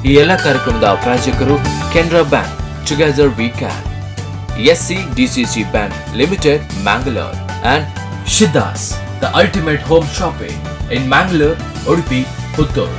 ಈ ಎಲ್ಲ ಕಾರ್ಯಕ್ರಮದ ಪ್ರಾಯೋಜಕರು Canara bank, together we can, SCDCC Bank Limited, Mangalore, and Shiddas, the ultimate home shopping in Mangalore, Udupi, Puttur.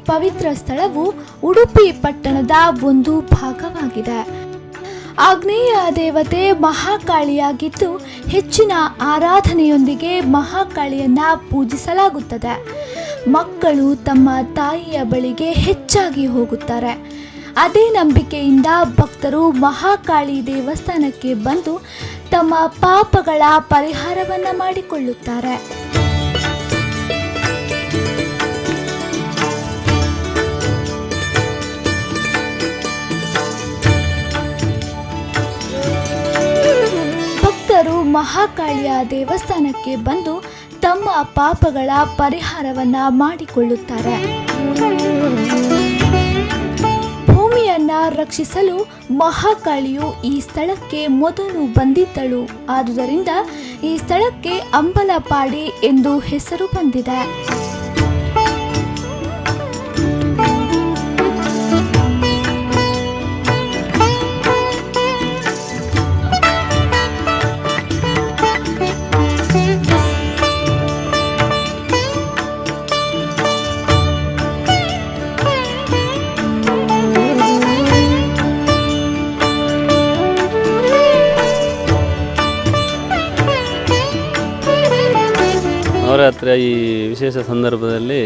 ಪವಿತ್ರ ಸ್ಥಳವು ಉಡುಪಿ ಪಟ್ಟಣದ ಒಂದು ಭಾಗವಾಗಿದೆ. ಆಗ್ನೇಯ ದೇವತೆ ಮಹಾಕಾಳಿಯಾಗಿದ್ದು ಹೆಚ್ಚಿನ ಆರಾಧನೆಯೊಂದಿಗೆ ಮಹಾಕಾಳಿಯನ್ನ ಪೂಜಿಸಲಾಗುತ್ತದೆ. ಮಕ್ಕಳು ತಮ್ಮ ತಾಯಿಯ ಬಳಿಗೆ ಹೆಚ್ಚಾಗಿ ಹೋಗುತ್ತಾರೆ. ಅದೇ ನಂಬಿಕೆಯಿಂದ ಭಕ್ತರು ಮಹಾಕಾಳಿ ದೇವಸ್ಥಾನಕ್ಕೆ ಬಂದು ತಮ್ಮ ಪಾಪಗಳ ಪರಿಹಾರವನ್ನ ಮಾಡಿಕೊಳ್ಳುತ್ತಾರೆ. ಭಕ್ತರು ಮಹಾಕಾಳಿಯ ದೇವಸ್ಥಾನಕ್ಕೆ ಬಂದು ತಮ್ಮ ಪಾಪಗಳ ಪರಿಹಾರವನ್ನ ಮಾಡಿಕೊಳ್ಳುತ್ತಾರೆ. ಭೂಮಿಯನ್ನ ರಕ್ಷಿಸಲು ಮಹಾಕಾಳಿಯು ಈ ಸ್ಥಳಕ್ಕೆ ಮೊದಲು ಬಂದಿದ್ದಳು. ಆದುದರಿಂದ ಈ ಸ್ಥಳಕ್ಕೆ ಅಂಬಲಪಾಡಿ ಎಂದು ಹೆಸರು ಬಂದಿದೆ. ನವರಾತ್ರಿ ಈ ವಿಶೇಷ ಸಂದರ್ಭದಲ್ಲಿ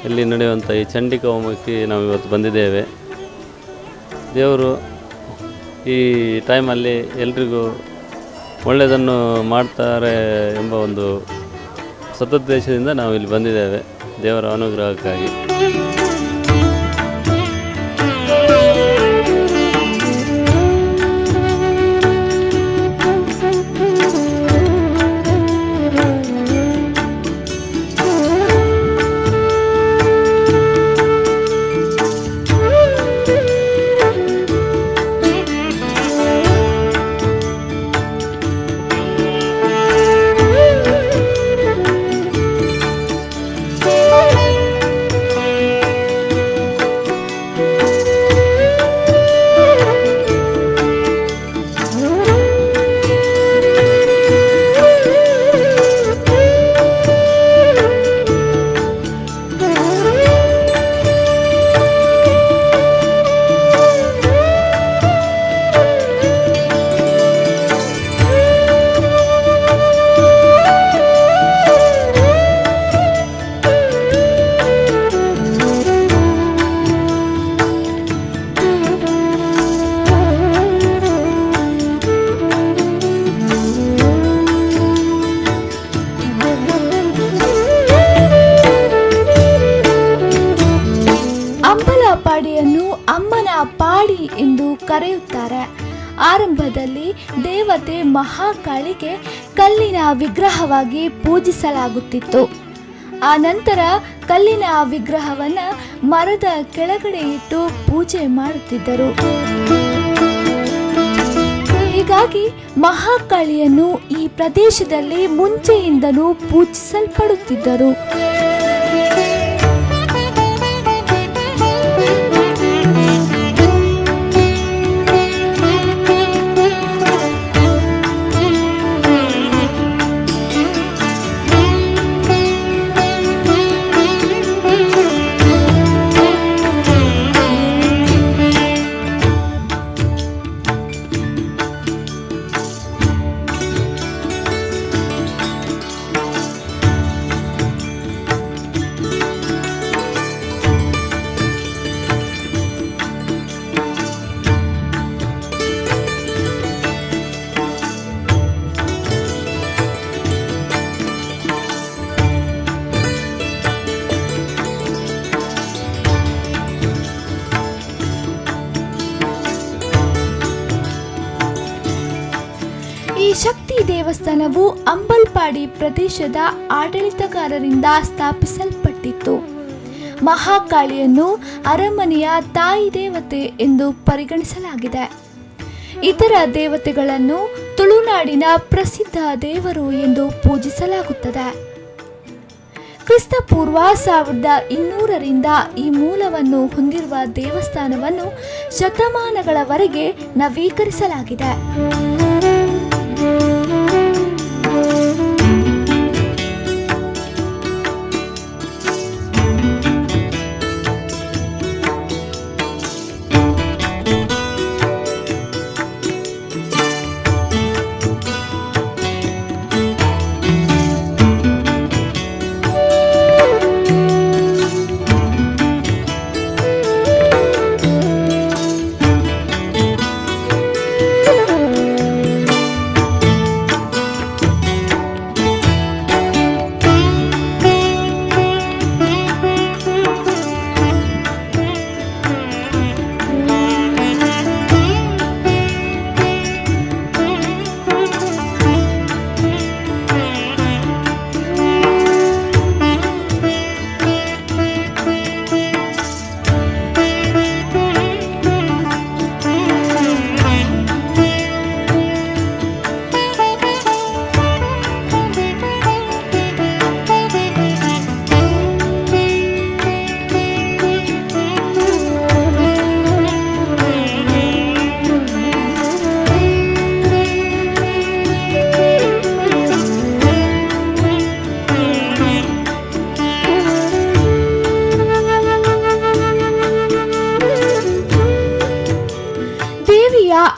ಇಲ್ಲಿ ನಡೆಯುವಂಥ ಈ ಚಂಡಿಕಾ ಹೋಮಕ್ಕೆ ನಾವು ಇವತ್ತು ಬಂದಿದ್ದೇವೆ. ದೇವರು ಈ ಟೈಮಲ್ಲಿ ಎಲ್ರಿಗೂ ಒಳ್ಳೆಯದನ್ನು ಮಾಡ್ತಾರೆ ಎಂಬ ಒಂದು ಸದುದ್ದೇಶದಿಂದ ನಾವು ಇಲ್ಲಿ ಬಂದಿದ್ದೇವೆ, ದೇವರ ಅನುಗ್ರಹಕ್ಕಾಗಿ. ಪಾಡಿಯನ್ನು ಅಮ್ಮನ ಪಾಡಿ ಎಂದು ಕರೆಯುತ್ತಾರೆ. ಆರಂಭದಲ್ಲಿ ದೇವತೆ ಮಹಾಕಾಳಿಗೆ ಕಲ್ಲಿನ ವಿಗ್ರಹವಾಗಿ ಪೂಜಿಸಲಾಗುತ್ತಿತ್ತು. ಆ ನಂತರ ಕಲ್ಲಿನ ವಿಗ್ರಹವನ್ನು ಮರದ ಕೆಳಗಡೆ ಇಟ್ಟು ಪೂಜೆ ಮಾಡುತ್ತಿದ್ದರು. ಹೀಗಾಗಿ ಮಹಾಕಾಳಿಯನ್ನು ಈ ಪ್ರದೇಶದಲ್ಲಿ ಮುಂಚೆಯಿಂದಲೂ ಪೂಜಿಸಲ್ಪಡುತ್ತಿದ್ದರು. ಈ ಶಕ್ತಿ ದೇವಸ್ಥಾನವು ಅಂಬಲ್ಪಾಡಿ ಪ್ರದೇಶದ ಆಡಳಿತಗಾರರಿಂದ ಸ್ಥಾಪಿಸಲ್ಪಟ್ಟಿತ್ತು. ಮಹಾಕಾಳಿಯನ್ನು ಅರಮನೆಯ ತಾಯಿ ದೇವತೆ ಎಂದು ಪರಿಗಣಿಸಲಾಗಿದೆ. ಇತರ ದೇವತೆಗಳನ್ನು ತುಳುನಾಡಿನ ಪ್ರಸಿದ್ಧ ದೇವರು ಎಂದು ಪೂಜಿಸಲಾಗುತ್ತದೆ. ಕ್ರಿಸ್ತಪೂರ್ವ 1200ರಿಂದ ಈ ಮೂಲವನ್ನು ಹೊಂದಿರುವ ದೇವಸ್ಥಾನವನ್ನು ಶತಮಾನಗಳವರೆಗೆ ನವೀಕರಿಸಲಾಗಿದೆ.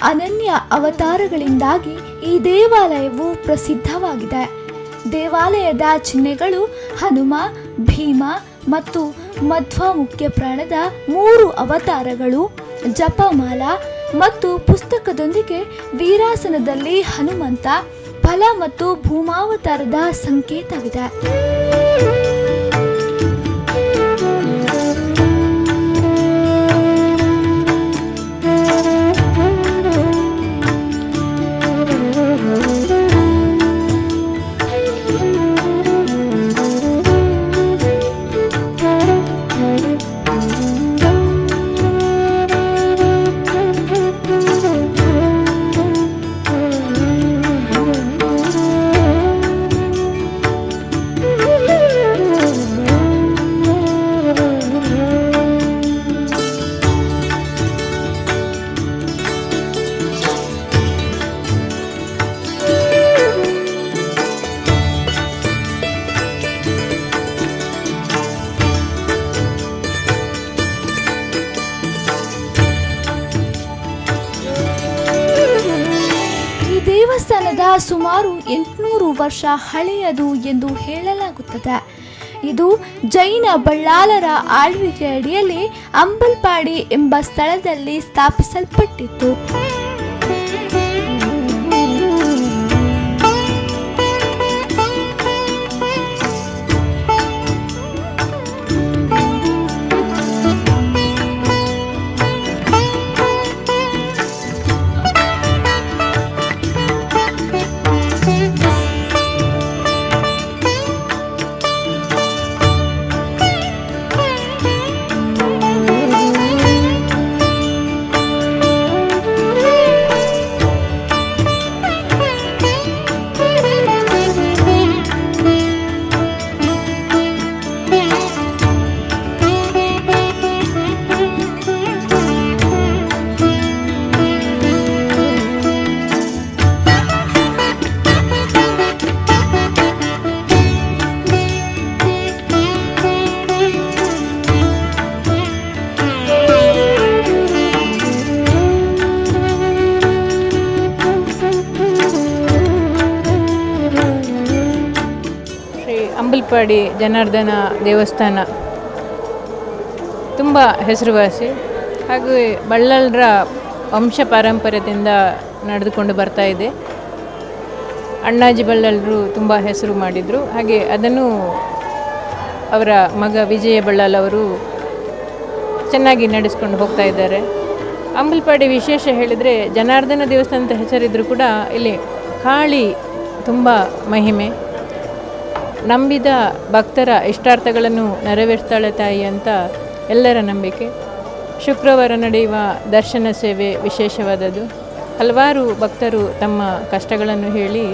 ಅನನ್ಯ ಅವತಾರಗಳಿಂದಾಗಿ ಈ ದೇವಾಲಯವು ಪ್ರಸಿದ್ಧವಾಗಿದೆ. ದೇವಾಲಯದ ಚಿಹ್ನೆಗಳು ಹನುಮ, ಭೀಮ ಮತ್ತು ಮಧ್ವ ಮುಖ್ಯ ಪ್ರಾಣದ 3 ಅವತಾರಗಳು, ಜಪಮಾಲ ಮತ್ತು ಪುಸ್ತಕದೊಂದಿಗೆ ವೀರಾಸನದಲ್ಲಿ ಹನುಮಂತ, ಫಲ ಮತ್ತು ಭೂಮಾವತಾರದ ಸಂಕೇತವಿದೆ. ದೇವಸ್ಥಾನದ ಸುಮಾರು 800 ವರ್ಷ ಹಳೆಯದು ಎಂದು ಹೇಳಲಾಗುತ್ತದೆ. ಇದು ಜೈನ ಬಳ್ಳಾಲರ ಆಳ್ವಿಕೆ ಅಡಿಯಲ್ಲಿ ಅಂಬಲ್ಪಾಡಿ ಎಂಬ ಸ್ಥಳದಲ್ಲಿ ಸ್ಥಾಪಿಸಲ್ಪಟ್ಟಿತ್ತು. ಅಂಬಲ್ಪಾಡಿ ಜನಾರ್ದನ ದೇವಸ್ಥಾನ ತುಂಬ ಹೆಸರುವಾಸಿ, ಹಾಗೂ ಬಳ್ಳಾಲರ ವಂಶ ಪಾರಂಪರ್ಯದಿಂದ ನಡೆದುಕೊಂಡು ಬರ್ತಾ ಇದೆ. ಅಣ್ಣಾಜಿ ಬಳ್ಳಾಲರು ತುಂಬ ಹೆಸರು ಮಾಡಿದರು. ಹಾಗೆ ಅದನ್ನು ಅವರ ಮಗ ವಿಜಯ ಬಳ್ಳಾಲ್ ಅವರು ಚೆನ್ನಾಗಿ ನಡೆಸ್ಕೊಂಡು ಹೋಗ್ತಾ ಇದ್ದಾರೆ. ಅಂಬಲ್ಪಾಡಿ ವಿಶೇಷ ಹೇಳಿದರೆ, ಜನಾರ್ದನ ದೇವಸ್ಥಾನ ಅಂತ ಹೆಸರಿದ್ದರೂ ಕೂಡ ಇಲ್ಲಿ ಕಾಳಿ ತುಂಬ ಮಹಿಮೆ. ನಂಬಿದ ಭಕ್ತರ ಇಷ್ಟಾರ್ಥಗಳನ್ನು ನೆರವೇರಿಸ್ತಾಳೆ ತಾಯಿ ಅಂತ ಎಲ್ಲರ ನಂಬಿಕೆ. ಶುಕ್ರವಾರ ನಡೆಯುವ ದರ್ಶನ ಸೇವೆ ವಿಶೇಷವಾದದ್ದು. ಹಲವಾರು ಭಕ್ತರು ತಮ್ಮ ಕಷ್ಟಗಳನ್ನು ಹೇಳಿ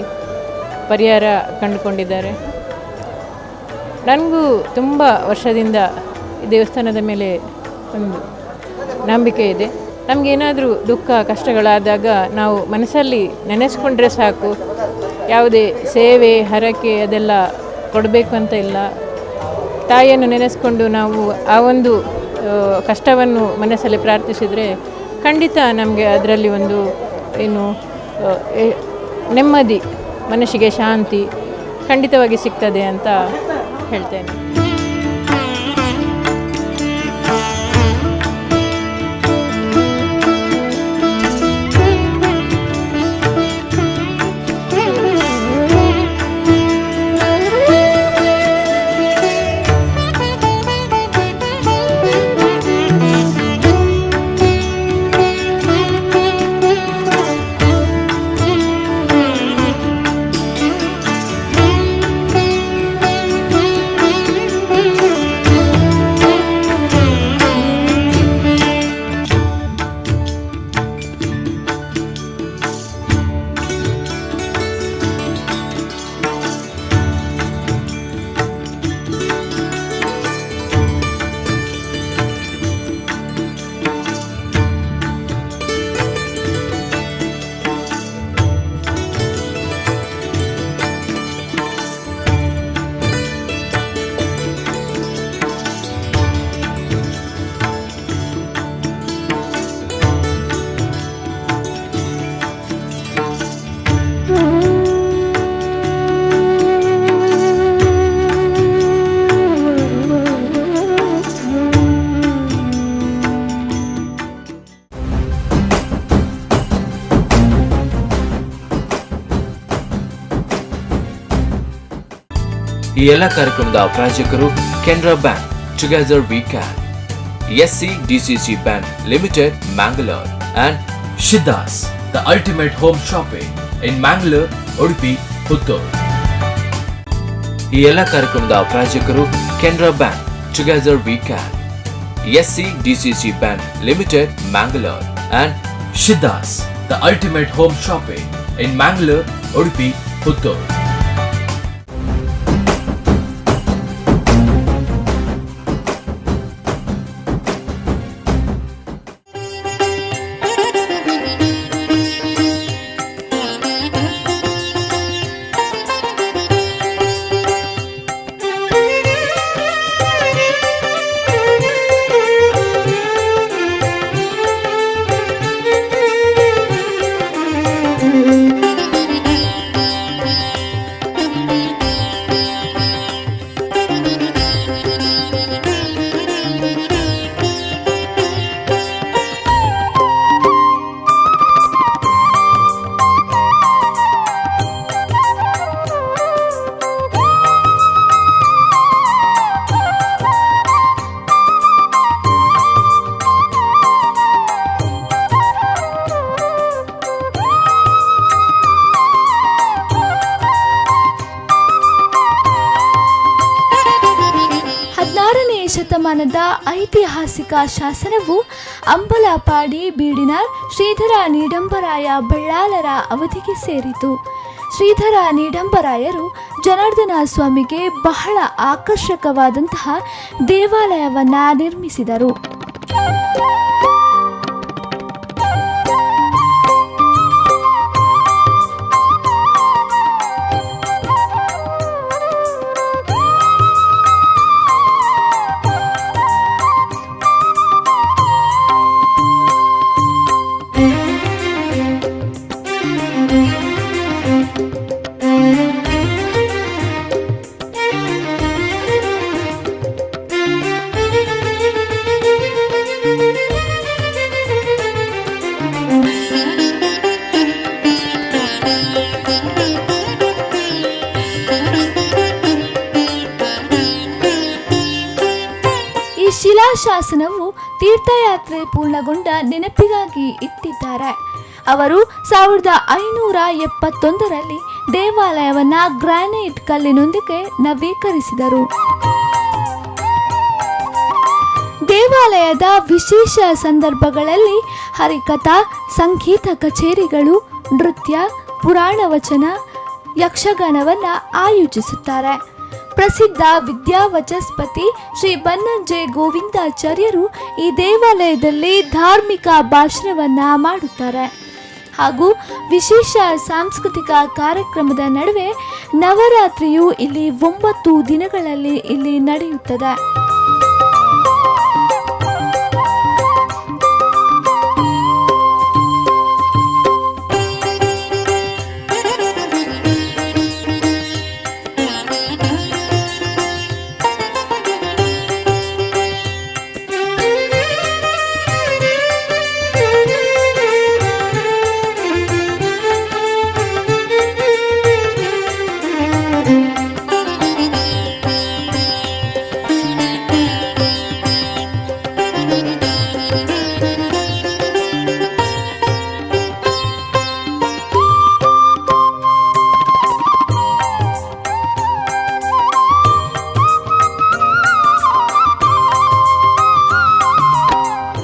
ಪರಿಹಾರ ಕಂಡುಕೊಂಡಿದ್ದಾರೆ. ನನಗೂ ತುಂಬ ವರ್ಷದಿಂದ ಈ ದೇವಸ್ಥಾನದ ಮೇಲೆ ಒಂದು ನಂಬಿಕೆ ಇದೆ. ನಮಗೇನಾದರೂ ದುಃಖ ಕಷ್ಟಗಳಾದಾಗ ನಾವು ಮನಸ್ಸಲ್ಲಿ ನೆನೆಸ್ಕೊಂಡ್ರೆ ಸಾಕು, ಯಾವುದೇ ಸೇವೆ ಹರಕೆ ಅದೆಲ್ಲ ಕೊಡಬೇಕು ಅಂತ ಇಲ್ಲ. ತಾಯಿಯನ್ನು ನೆನೆಸ್ಕೊಂಡು ನಾವು ಆ ಒಂದು ಕಷ್ಟವನ್ನು ಮನಸ್ಸಲ್ಲಿ ಪ್ರಾರ್ಥಿಸಿದರೆ ಖಂಡಿತ ನಮಗೆ ಅದರಲ್ಲಿ ಒಂದು ನೆಮ್ಮದಿ, ಮನಸ್ಸಿಗೆ ಶಾಂತಿ ಖಂಡಿತವಾಗಿ ಸಿಗ್ತದೆ ಅಂತ ಹೇಳ್ತೇನೆ. ಈ ಎಲ್ಲ ಕಾರ್ಯಕ್ರಮದ ಪ್ರಾಯೋಜಕರು Canara bank, together we can, SCDCC Bank Limited, Mangalore, and Shiddas, the ultimate home shopping in Mangalore, Udupi, Puttur. ಈ ಎಲ್ಲ ಕಾರ್ಯಕ್ರಮದ ಪ್ರಾಯೋಜಕರು Canara bank, together we can, SCDCC Bank Limited, Mangalore, and Shiddas, the ultimate home shopping in Mangalore, Udupi, Puttur. ಶತಮಾನದ ಐತಿಹಾಸಿಕ ಶಾಸನವು ಅಂಬಲಪಾಡಿ ಬೀಡಿನಾರ್ ಶ್ರೀಧರ ನೀಡಂಬರಾಯ ಬಳ್ಳಾಲರ ಅವಧಿಗೆ ಸೇರಿತು. ಶ್ರೀಧರ ನೀಡಂಬರಾಯರು ಜನಾರ್ದನ ಸ್ವಾಮಿಗೆ ಬಹಳ ಆಕರ್ಷಕವಾದಂತಹ ದೇವಾಲಯವನ್ನ ನಿರ್ಮಿಸಿದರು. ಶಿಲಾಶಾಸನವು ತೀರ್ಥಯಾತ್ರೆ ಪೂರ್ಣಗೊಂಡ ನೆನಪಿಗಾಗಿ ಇಟ್ಟಿದ್ದಾರೆ. ಅವರು 1571ರಲ್ಲಿ ದೇವಾಲಯವನ್ನ ಗ್ರಾನೈಟ್ ಕಲ್ಲಿನೊಂದಿಗೆ ನವೀಕರಿಸಿದರು. ದೇವಾಲಯದ ವಿಶೇಷ ಸಂದರ್ಭಗಳಲ್ಲಿ ಹರಿಕಥಾ, ಸಂಗೀತ ಕಚೇರಿಗಳು, ನೃತ್ಯ, ಪುರಾಣ ವಚನ, ಯಕ್ಷಗಾನವನ್ನ ಆಯೋಜಿಸುತ್ತಾರೆ. ಪ್ರಸಿದ್ಧ ವಿದ್ಯಾವಚಸ್ಪತಿ ಶ್ರೀ ಬನ್ನಂಜೆ ಗೋವಿಂದಾಚಾರ್ಯರು ಈ ದೇವಾಲಯದಲ್ಲಿ ಧಾರ್ಮಿಕ ಭಾಷಣವನ್ನ ಮಾಡುತ್ತಾರೆ. ಹಾಗೂ ವಿಶೇಷ ಸಾಂಸ್ಕೃತಿಕ ಕಾರ್ಯಕ್ರಮದ ನಡುವೆ ನವರಾತ್ರಿಯು ಇಲ್ಲಿ 9 ದಿನಗಳಲ್ಲಿ ಇಲ್ಲಿ ನಡೆಯುತ್ತದೆ.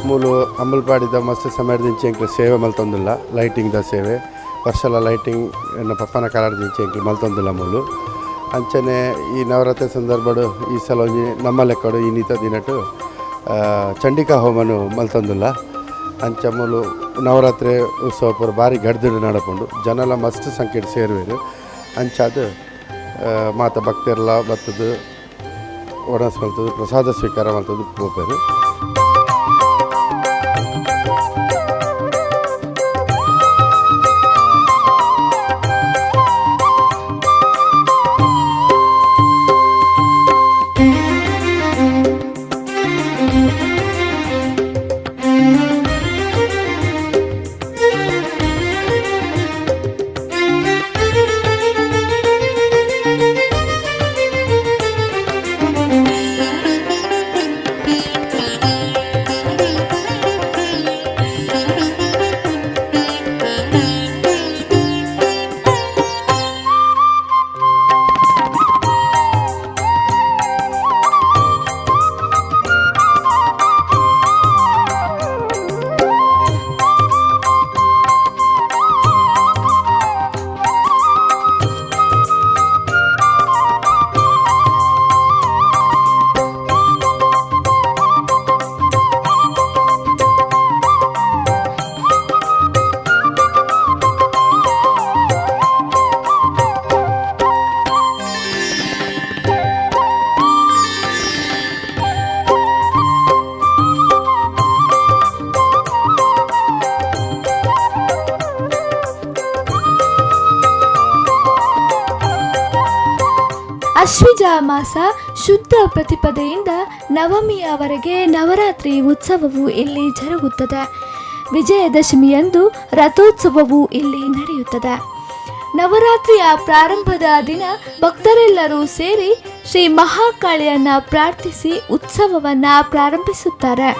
ಮೂಲು ಅಂಬಲ್ಪಾಡಿದ ಮಸ್ತ್ ಸಮಯದಿಂಚಿ ಎಂಕ್ಲು ಸೇವೆ ಮಲ್ತೊಂದುಲ್ಲ, ಲೈಟಿಂಗ್ದ ಸೇವೆ ವರ್ಷಲ ಲೈಟಿಂಗ್ ಎನ್ನ ಪಪ್ಪನ ಕಾಲದಿಂಚಿ ಎಂಕ್ಲು ಮಲ್ತೊಂದುಲ್ಲ ಮೂಲು. ಅಂಚನೆ ಈ ನವರಾತ್ರಿ ಸಂದರ್ಭಡು ಈ ಸಲ ನಮ್ಮ ಲೆಕ್ಕಡು ಈ ನೀತ ದಿನಟು ಚಂಡಿಕಾ ಹೋಮನು ಮಲ್ತೊಂದುಲ್ಲ. ಅಂಚ ಮೂಲು ನವರಾತ್ರಿ ಉತ್ಸವ ಪೂರ ಭಾರಿ ಗಡ್ದಿಡು ನಡಪುಂಡು, ಜನಲ ಮಸ್ತ್ ಸಂಖ್ಯೆಡು ಸೇರುವೆರು. ಅಂಚಾದ ಮಾತ ಭಕ್ತರೆಲ್ಲ ಬತ್ತದು ಒಣಸ್ ಮಲ್ತದು, ಪ್ರಸಾದ ಸ್ವೀಕಾರ ಮಲ್ತದು ಪೋಪೇರು. ಆಶ್ವಿಜ ಮಾಸ ಶುದ್ಧ ಪ್ರತಿಪದೆಯಿಂದ ನವಮಿಯವರೆಗೆ ನವರಾತ್ರಿ ಉತ್ಸವವು ಇಲ್ಲಿ ಜರುಗುತ್ತದೆ. ವಿಜಯದಶಮಿಯಂದು ರಥೋತ್ಸವವು ಇಲ್ಲಿ ನಡೆಯುತ್ತದೆ. ನವರಾತ್ರಿಯ ಪ್ರಾರಂಭದ ದಿನ ಭಕ್ತರೆಲ್ಲರೂ ಸೇರಿ ಶ್ರೀ ಮಹಾಕಾಳಿಯನ್ನ ಪ್ರಾರ್ಥಿಸಿ ಉತ್ಸವವನ್ನ ಪ್ರಾರಂಭಿಸುತ್ತಾರೆ.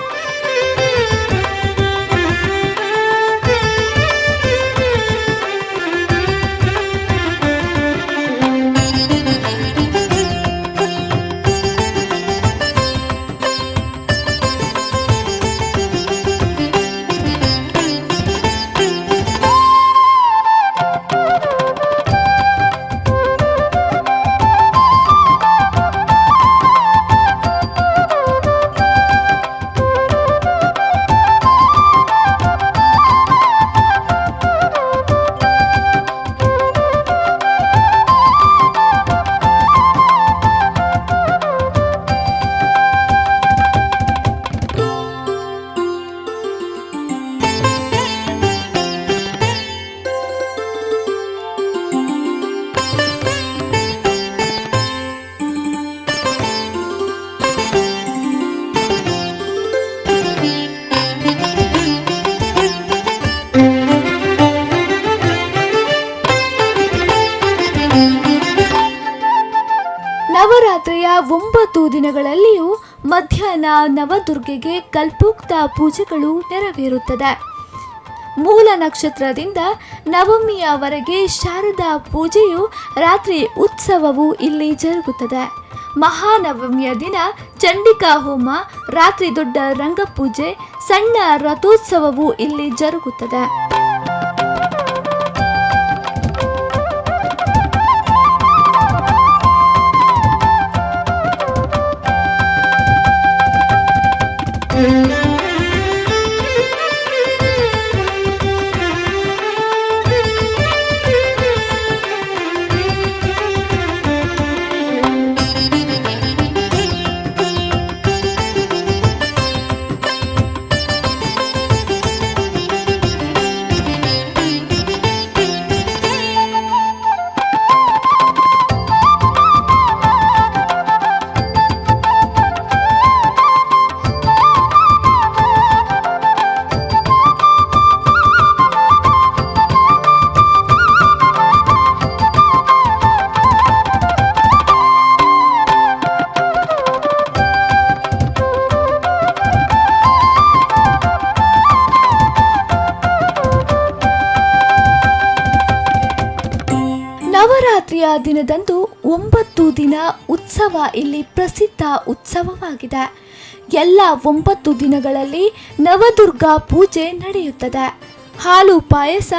ನವರಾತ್ರಿಯ 9 ದಿನಗಳಲ್ಲಿಯೂ ಮಧ್ಯಾಹ್ನ ನವದುರ್ಗೆಗೆ ಕಲ್ಪೋಕ್ತ ಪೂಜೆಗಳು ನೆರವೇರುತ್ತದೆ. ಮೂಲ ನಕ್ಷತ್ರದಿಂದ ನವಮಿಯವರೆಗೆ ಶಾರದಾ ಪೂಜೆಯು, ರಾತ್ರಿ ಉತ್ಸವವು ಇಲ್ಲಿ ಜರುಗುತ್ತದೆ. ಮಹಾನವಮಿಯ ದಿನ ಚಂಡಿಕಾ ಹೋಮ, ರಾತ್ರಿ ದೊಡ್ಡ ರಂಗಪೂಜೆ, ಸಣ್ಣ ರಥೋತ್ಸವವು ಇಲ್ಲಿ ಜರುಗುತ್ತದೆ. ನವರಾತ್ರಿಯ ದಿನದಂದು 9 ದಿನ ಉತ್ಸವ ಇಲ್ಲಿ ಪ್ರಸಿದ್ಧ ಉತ್ಸವವಾಗಿದೆ. ಎಲ್ಲ 9 ದಿನಗಳಲ್ಲಿ ನವದುರ್ಗಾ ಪೂಜೆ ನಡೆಯುತ್ತದೆ. ಹಾಲು ಪಾಯಸ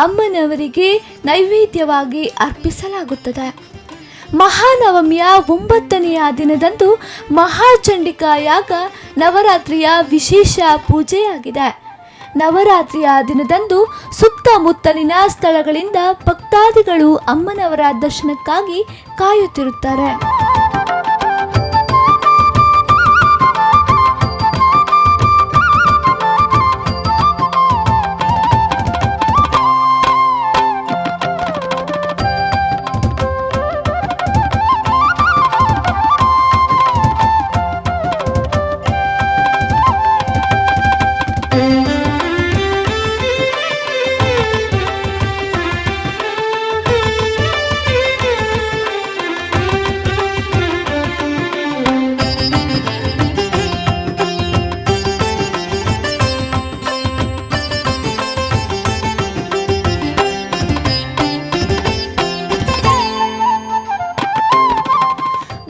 ಅಮ್ಮನವರಿಗೆ ನೈವೇದ್ಯವಾಗಿ ಅರ್ಪಿಸಲಾಗುತ್ತದೆ. ಮಹಾನವಮಿಯ 9ನೆಯ ದಿನದಂದು ಮಹಾಚಂಡಿಕಾ ಯಾಗ ನವರಾತ್ರಿಯ ವಿಶೇಷ ಪೂಜೆಯಾಗಿದೆ. ನವರಾತ್ರಿಯ ದಿನದಂದು ಸುತ್ತಮುತ್ತಲಿನ ಸ್ಥಳಗಳಿಂದ ಭಕ್ತಾದಿಗಳು ಅಮ್ಮನವರ ದರ್ಶನಕ್ಕಾಗಿ ಕಾಯುತ್ತಿರುತ್ತಾರೆ.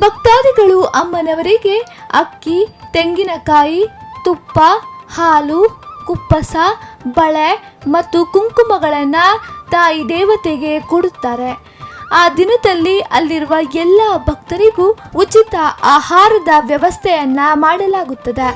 ಭಕ್ತಾದಿಗಳು ಅಮ್ಮನವರಿಗೆ ಅಕ್ಕಿ, ತೆಂಗಿನಕಾಯಿ, ತುಪ್ಪ, ಹಾಲು, ಕುಪ್ಪಸ, ಬಳೆ ಮತ್ತು ಕುಂಕುಮಗಳನ್ನು ತಾಯಿ ದೇವತೆಗೆ ಕೊಡುತ್ತಾರೆ. ಆ ದಿನದಲ್ಲಿ ಅಲ್ಲಿರುವ ಎಲ್ಲ ಭಕ್ತರಿಗೂ ಉಚಿತ ಆಹಾರದ ವ್ಯವಸ್ಥೆಯನ್ನ ಮಾಡಲಾಗುತ್ತದೆ.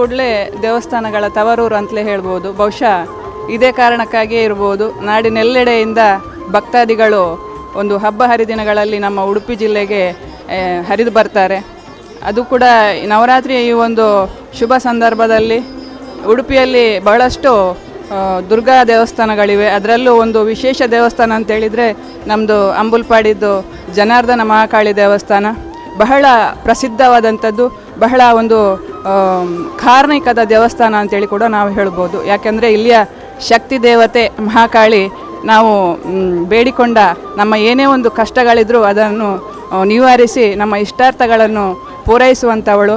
ಕೂಡಲೇ ದೇವಸ್ಥಾನಗಳ ತವರೂರು ಅಂತಲೇ ಹೇಳ್ಬೋದು. ಬಹುಶಃ ಇದೇ ಕಾರಣಕ್ಕಾಗಿಯೇ ಇರ್ಬೋದು, ನಾಡಿನೆಲ್ಲೆಡೆಯಿಂದ ಭಕ್ತಾದಿಗಳು ಒಂದು ಹಬ್ಬ ಹರಿದಿನಗಳಲ್ಲಿ ನಮ್ಮ ಉಡುಪಿ ಜಿಲ್ಲೆಗೆ ಹರಿದು ಬರ್ತಾರೆ. ಅದು ಕೂಡ ನವರಾತ್ರಿಯ ಈ ಒಂದು ಶುಭ ಸಂದರ್ಭದಲ್ಲಿ ಉಡುಪಿಯಲ್ಲಿ ಬಹಳಷ್ಟು ದುರ್ಗಾ ದೇವಸ್ಥಾನಗಳಿವೆ. ಅದರಲ್ಲೂ ಒಂದು ವಿಶೇಷ ದೇವಸ್ಥಾನ ಅಂತೇಳಿದರೆ ನಮ್ಮದು ಅಂಬುಲ್ಪಾಡಿದ್ದು ಜನಾರ್ದನ ಮಹಾಕಾಳಿ ದೇವಸ್ಥಾನ ಬಹಳ ಪ್ರಸಿದ್ಧವಾದಂಥದ್ದು, ಬಹಳ ಒಂದು ಕಾರ್ಣಿಕದ ದೇವಸ್ಥಾನ ಅಂತೇಳಿ ಕೂಡ ನಾವು ಹೇಳ್ಬೋದು. ಯಾಕೆಂದರೆ ಇಲ್ಲಿಯ ಶಕ್ತಿ ದೇವತೆ ಮಹಾಕಾಳಿ ನಾವು ಬೇಡಿಕೊಂಡ ನಮ್ಮ ಏನೇ ಒಂದು ಕಷ್ಟಗಳಿದ್ರೂ ಅದನ್ನು ನಿವಾರಿಸಿ ನಮ್ಮ ಇಷ್ಟಾರ್ಥಗಳನ್ನು ಪೂರೈಸುವಂಥವಳು.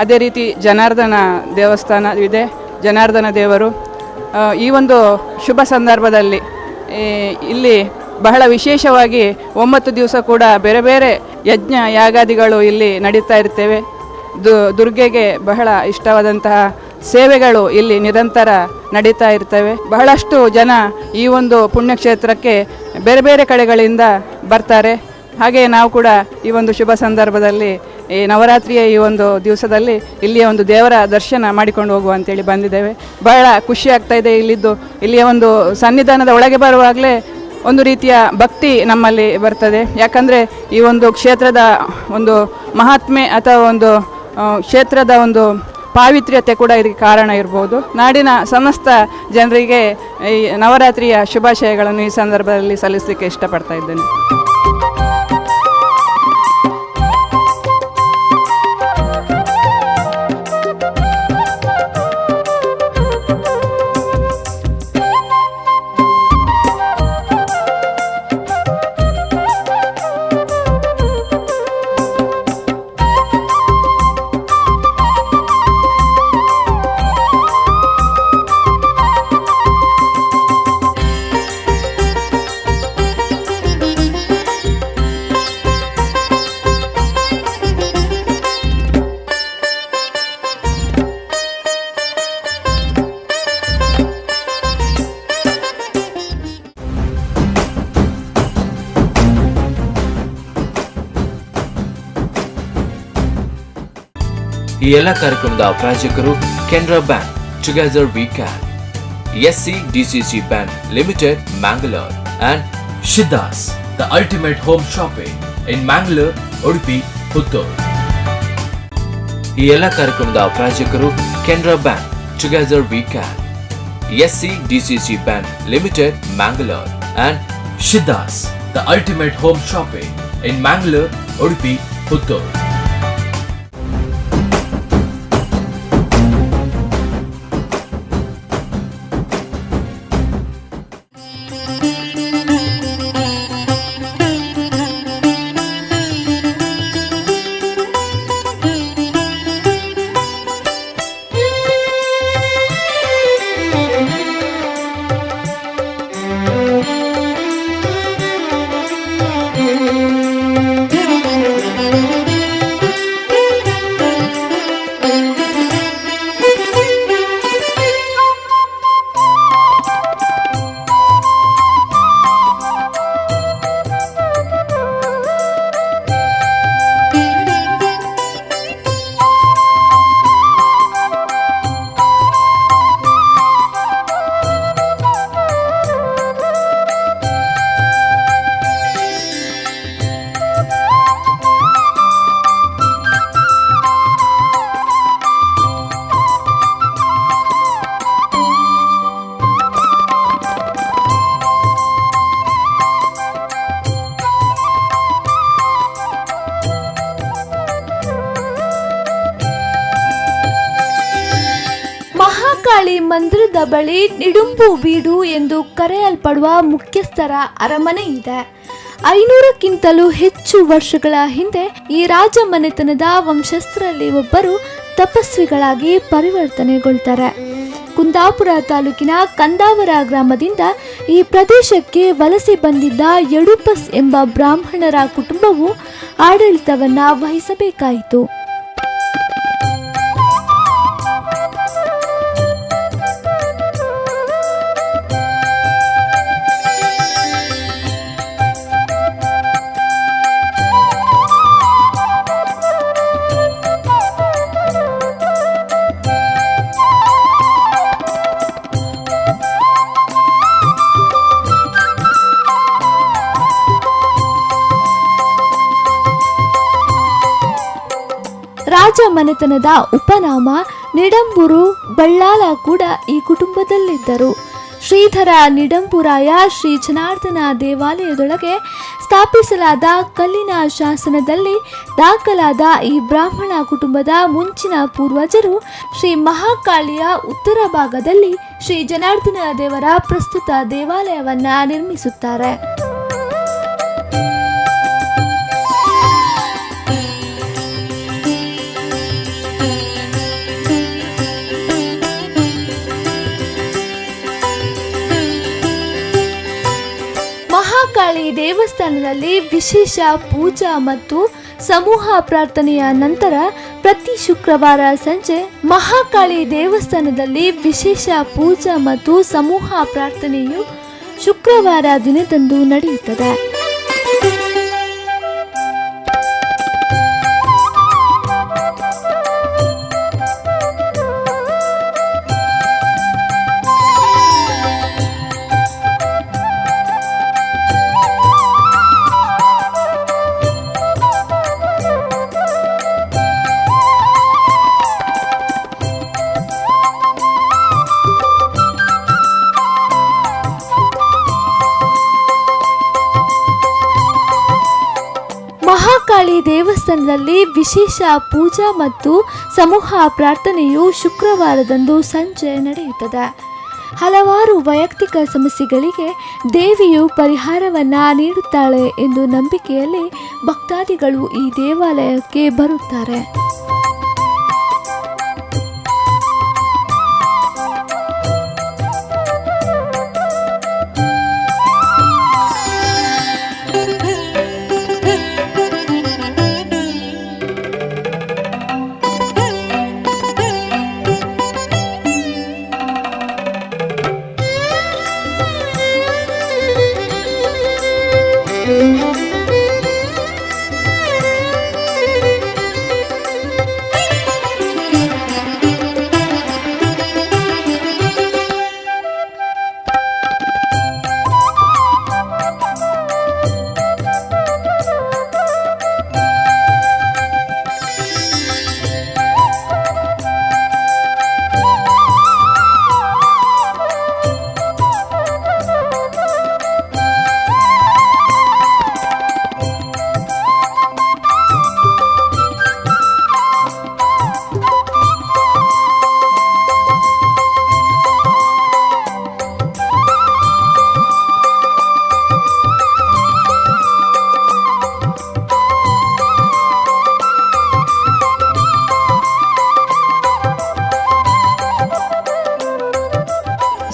ಅದೇ ರೀತಿ ಜನಾರ್ದನ ದೇವಸ್ಥಾನ ಇದೆ, ಜನಾರ್ದನ ದೇವರು. ಈ ಒಂದು ಶುಭ ಸಂದರ್ಭದಲ್ಲಿ ಇಲ್ಲಿ ಬಹಳ ವಿಶೇಷವಾಗಿ 9 ದಿವಸ ಕೂಡ ಬೇರೆ ಬೇರೆ ಯಜ್ಞ ಯಾಗಾದಿಗಳು ಇಲ್ಲಿ ನಡೀತಾ ಇರ್ತೇವೆ. ದುರ್ಗೆಗೆ ಬಹಳ ಇಷ್ಟವಾದಂತಹ ಸೇವೆಗಳು ಇಲ್ಲಿ ನಿರಂತರ ನಡೀತಾ ಇರ್ತವೆ. ಬಹಳಷ್ಟು ಜನ ಈ ಒಂದು ಪುಣ್ಯಕ್ಷೇತ್ರಕ್ಕೆ ಬೇರೆ ಬೇರೆ ಕಡೆಗಳಿಂದ ಬರ್ತಾರೆ. ಹಾಗೆ ನಾವು ಕೂಡ ಈ ಒಂದು ಶುಭ ಸಂದರ್ಭದಲ್ಲಿ ಈ ನವರಾತ್ರಿಯ ಈ ಒಂದು ದಿವಸದಲ್ಲಿ ಇಲ್ಲಿಯ ಒಂದು ದೇವರ ದರ್ಶನ ಮಾಡಿಕೊಂಡು ಹೋಗುವ ಅಂತೇಳಿ ಬಂದಿದ್ದೇವೆ. ಬಹಳ ಖುಷಿ ಆಗ್ತಾ ಇದೆ ಇಲ್ಲಿದ್ದು. ಇಲ್ಲಿಯ ಒಂದು ಸನ್ನಿಧಾನದ ಒಳಗೆ ಬರುವಾಗಲೇ ಒಂದು ರೀತಿಯ ಭಕ್ತಿ ನಮ್ಮಲ್ಲಿ ಬರ್ತದೆ. ಯಾಕಂದರೆ ಈ ಒಂದು ಕ್ಷೇತ್ರದ ಒಂದು ಮಹಾತ್ಮೆ ಅಥವಾ ಒಂದು ಕ್ಷೇತ್ರದ ಒಂದು ಪಾವಿತ್ರ್ಯತೆ ಕೂಡ ಇದಕ್ಕೆ ಕಾರಣ ಇರ್ಬೋದು. ನಾಡಿನ ಸಮಸ್ತ ಜನರಿಗೆ ಈ ನವರಾತ್ರಿಯ ಶುಭಾಶಯಗಳನ್ನು ಈ ಸಂದರ್ಭದಲ್ಲಿ ಸಲ್ಲಿಸಲಿಕ್ಕೆ ಇಷ್ಟಪಡ್ತಾ ಇದ್ದೇನೆ. ಈ ಎಲ್ಲ ಕಾರ್ಯಕ್ರಮದ ಪ್ರಾಯೋಜಕರು Canara bank, together we can, SCDCC Bank Limited, Mangalore, and Shiddas, the ultimate home shopping in Mangalore, Udupi, Puttur. ಈ ಎಲ್ಲ ಕಾರ್ಯಕ್ರಮದ ಪ್ರಾಯೋಜಕರು Canara bank, together we can, SCDCC Bank Limited, Mangalore, and Shiddas, the ultimate home shopping in Mangalore, Udupi, Puttur. Mahakali ಮಂದಿರದ ಬಳಿ ನಿಡುಂಬು ಬೀಡು ಎಂದು ಕರೆಯಲ್ಪಡುವ ಮುಖ್ಯಸ್ಥರ ಅರಮನೆ ಇದೆ. 500ಕ್ಕಿಂತಲೂ ಹೆಚ್ಚು ವರ್ಷಗಳ ಹಿಂದೆ ಈ ರಾಜಮನೆತನದ ವಂಶಸ್ಥರಲ್ಲಿ ಒಬ್ಬರು ತಪಸ್ವಿಗಳಾಗಿ ಪರಿವರ್ತನೆಗೊಳ್ತಾರೆ. ಕುಂದಾಪುರ ತಾಲೂಕಿನ ಕಂದಾವರ ಗ್ರಾಮದಿಂದ ಈ ಪ್ರದೇಶಕ್ಕೆ ವಲಸೆ ಬಂದಿದ್ದ ಯಡುಪಸ್ ಎಂಬ ಬ್ರಾಹ್ಮಣರ ಕುಟುಂಬವು ಆಡಳಿತವನ್ನ ವಹಿಸಬೇಕಾಯಿತು. ಮನೆತನದ ಉಪನಾಮ ನಿಡಂಬೂರು ಬಳ್ಳಾಲ ಕೂಡ ಈ ಕುಟುಂಬದಲ್ಲಿದ್ದರು. ಶ್ರೀಧರ ನಿಡಂಬುರಾಯ ಶ್ರೀ ಜನಾರ್ದನ ದೇವಾಲಯದೊಳಗೆ ಸ್ಥಾಪಿಸಲಾದ ಕಲ್ಲಿನ ಶಾಸನದಲ್ಲಿ ದಾಖಲಾದ ಈ ಬ್ರಾಹ್ಮಣ ಕುಟುಂಬದ ಮುಂಚಿನ ಪೂರ್ವಜರು ಶ್ರೀ ಮಹಾಕಾಳಿಯ ಉತ್ತರ ಭಾಗದಲ್ಲಿ ಶ್ರೀ ಜನಾರ್ದನ ದೇವರ ಪ್ರಸ್ತುತ ದೇವಾಲಯವನ್ನ ನಿರ್ಮಿಸುತ್ತಾರೆ. ಮಹಾಕಾಳಿ ದೇವಸ್ಥಾನದಲ್ಲಿ ವಿಶೇಷ ಪೂಜಾ ಮತ್ತು ಸಮೂಹ ಪ್ರಾರ್ಥನೆಯ ನಂತರ ಪ್ರತಿ ಶುಕ್ರವಾರ ಸಂಜೆ ಮಹಾಕಾಳಿ ದೇವಸ್ಥಾನದಲ್ಲಿ ವಿಶೇಷ ಪೂಜಾ ಮತ್ತು ಸಮೂಹ ಪ್ರಾರ್ಥನೆಯು ಶುಕ್ರವಾರ ದಿನದಂದು ನಡೆಯುತ್ತದೆ. ಮಹಾಕಾಳಿ ದೇವಸ್ಥಾನದಲ್ಲಿ ವಿಶೇಷ ಪೂಜಾ ಮತ್ತು ಸಮೂಹ ಪ್ರಾರ್ಥನೆಯು ಶುಕ್ರವಾರದಂದು ಸಂಜೆ ನಡೆಯುತ್ತದೆ. ಹಲವಾರು ವೈಯಕ್ತಿಕ ಸಮಸ್ಯೆಗಳಿಗೆ ದೇವಿಯು ಪರಿಹಾರವನ್ನ ನೀಡುತ್ತಾಳೆ ಎಂದು ನಂಬಿಕೆಯಲ್ಲಿ ಭಕ್ತಾದಿಗಳು ಈ ದೇವಾಲಯಕ್ಕೆ ಬರುತ್ತಾರೆ.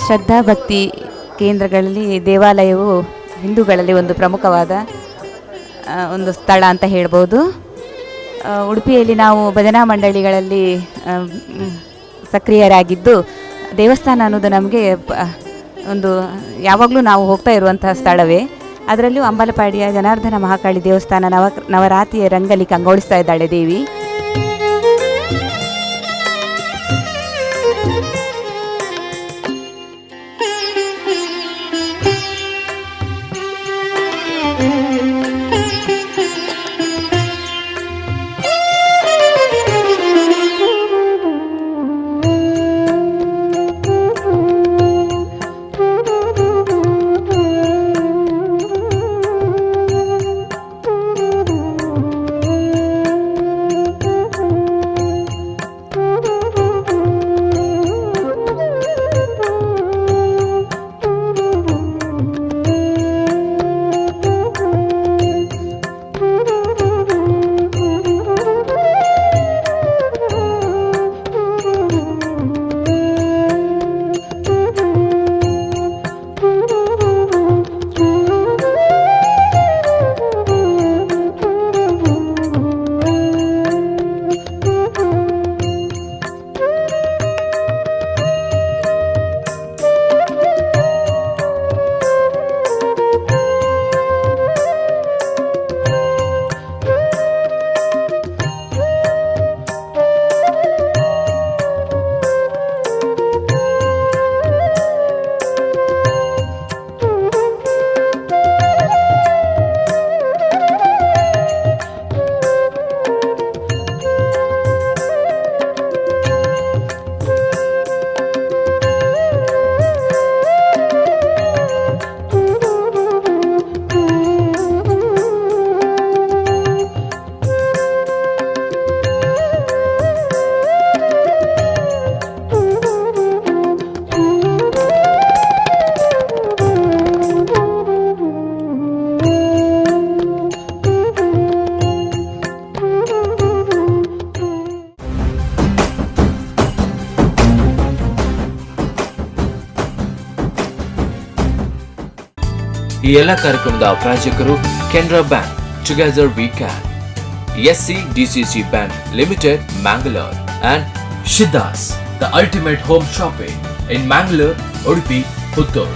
ಶ್ರದ್ಧಾ ಭಕ್ತಿ ಕೇಂದ್ರಗಳಲ್ಲಿ ದೇವಾಲಯವು ಹಿಂದೂಗಳಲ್ಲಿ ಒಂದು ಪ್ರಮುಖವಾದ ಒಂದು ಸ್ಥಳ ಅಂತ ಹೇಳ್ಬೋದು. ಉಡುಪಿಯಲ್ಲಿ ನಾವು ಭಜನಾ ಮಂಡಳಿಗಳಲ್ಲಿ ಸಕ್ರಿಯರಾಗಿದ್ದು ದೇವಸ್ಥಾನ ಅನ್ನೋದು ನಮಗೆ ಒಂದು ಯಾವಾಗಲೂ ನಾವು ಹೋಗ್ತಾ ಇರುವಂತಹ ಸ್ಥಳವೇ. ಅದರಲ್ಲೂ ಅಂಬಲಪಾಡಿಯ ಜನಾರ್ದನ ಮಹಾಕಾಳಿ ದೇವಸ್ಥಾನ ನವರಾತ್ರಿಯ ರಂಗಲ್ಲಿ ಕಂಗೊಳಿಸ್ತಾ ಇದ್ದಾಳೆ ದೇವಿ. ಈ ಎಲ್ಲ ಕಾರ್ಯಕ್ರಮದ ಪ್ರಾಯೋಜಕರು Canara bank, together we can, SCDCC Bank Limited, Mangalore, and Shiddas, the ultimate home shopping in Mangalore, Udupi, Puttur.